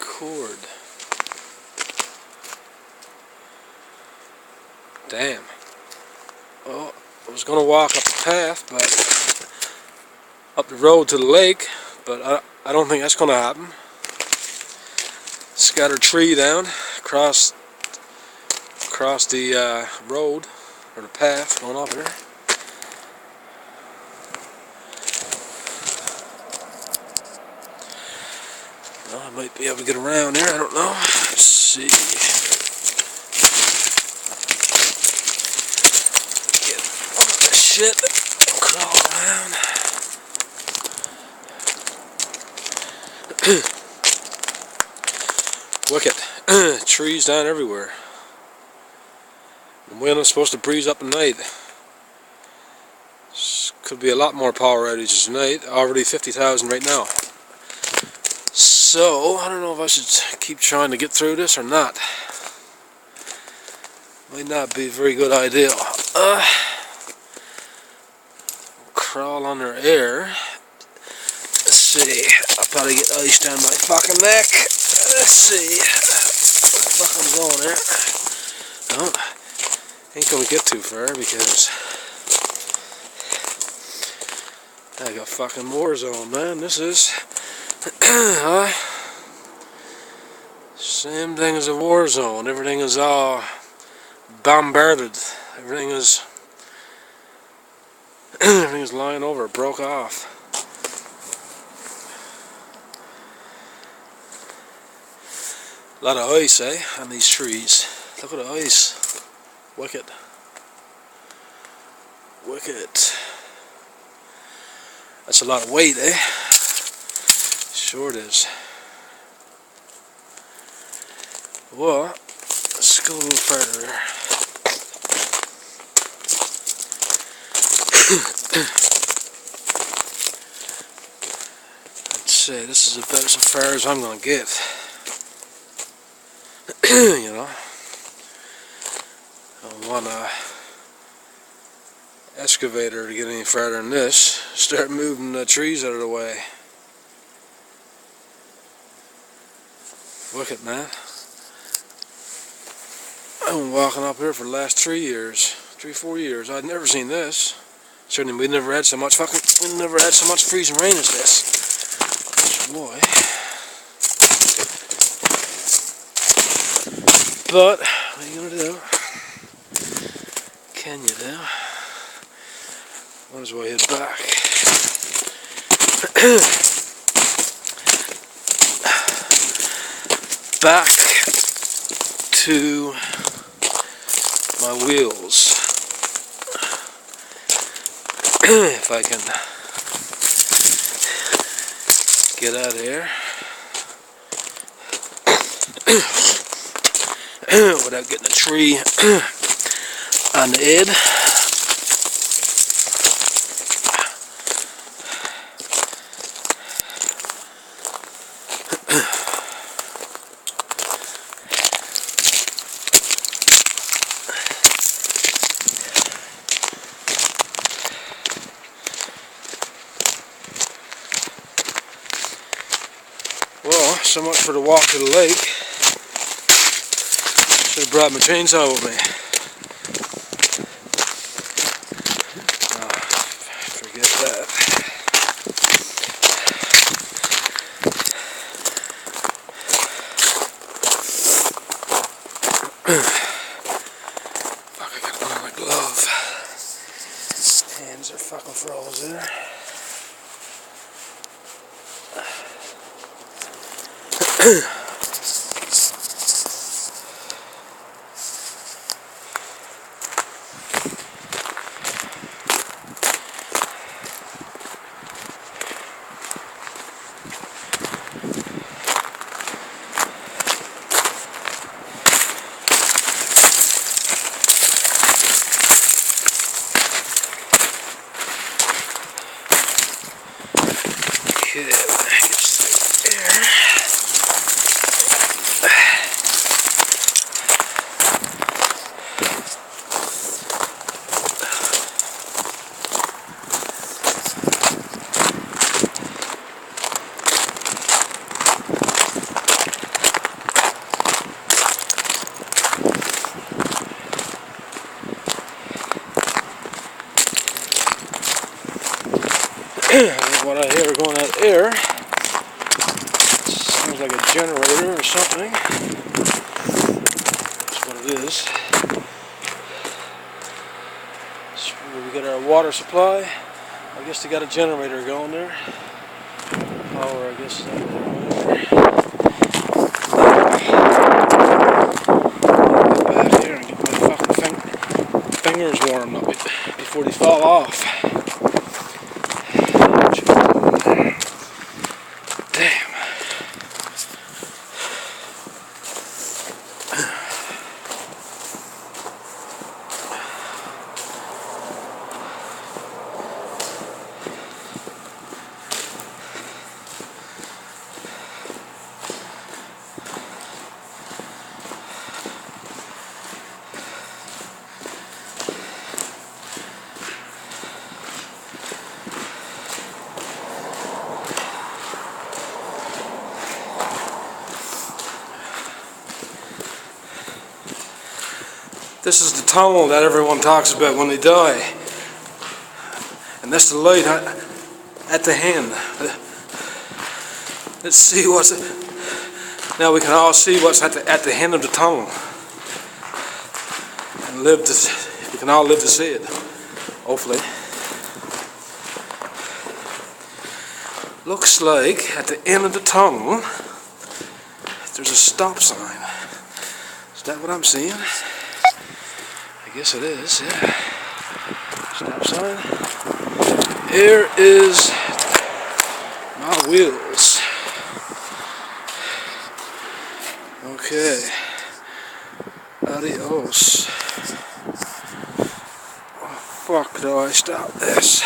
Cord. Damn. Well, I was gonna walk up the path, but up the road to the lake, but I don't think that's gonna happen. Scattered tree down across the road or the path going up here. Well, I might be able to get around here. I don't know. Let's see. Get all this shit. Crawl around. Wicked. Trees down everywhere. The wind is supposed to breeze up tonight. Could be a lot more power outages tonight. Already 50,000 right now. So, I don't know if I should keep trying to get through this or not. Might not be a very good idea. Crawl under air. Let's see. I'll probably get ice down my fucking neck. Let's see. Where the fuck I'm going here? Oh, ain't gonna get too far because I got fucking war zone, man. This is same thing as a war zone. Everything is all bombarded. Everything is lying over. It broke off. A lot of ice, eh, on these trees. Look at the ice. Wicked. Wicked. That's a lot of weight, eh? Sure it is. Well, let's go a little further. I'd say this is about as far as I'm gonna get. You know, I don't want a excavator to get any further than this. Start moving the trees out of the way. Wicked, man. I've been walking up here for the last 4 years. I'd never seen this. Certainly, we never had so much freezing rain as this. Boy. But what are you gonna do? Can you do? Might as well head back. Back to my wheels. If I can get out of here without getting a tree on the head. Well, so much for the walk to the lake. Should have brought my chainsaw with me. Oh, forget that. Fuck, I gotta put on my glove. Hands are fucking froze there. Okay, get some air. hear going out air. Sounds like a generator or something. That's what it is. That's where we get our water supply. I guess they got a generator going there. Power, I guess. Get back here and get my fucking fingers warmed up before they fall off. Damn. This is the tunnel that everyone talks about when they die. And that's the light at the end. Let's see what's... Now we can all see what's at the end of the tunnel. And we can all live to see it. Hopefully. Looks like at the end of the tunnel, there's a stop sign. Is that what I'm seeing? I guess it is, yeah. Stop sign. Here is my wheels. Okay. Adios. Oh, fuck, do I stop this?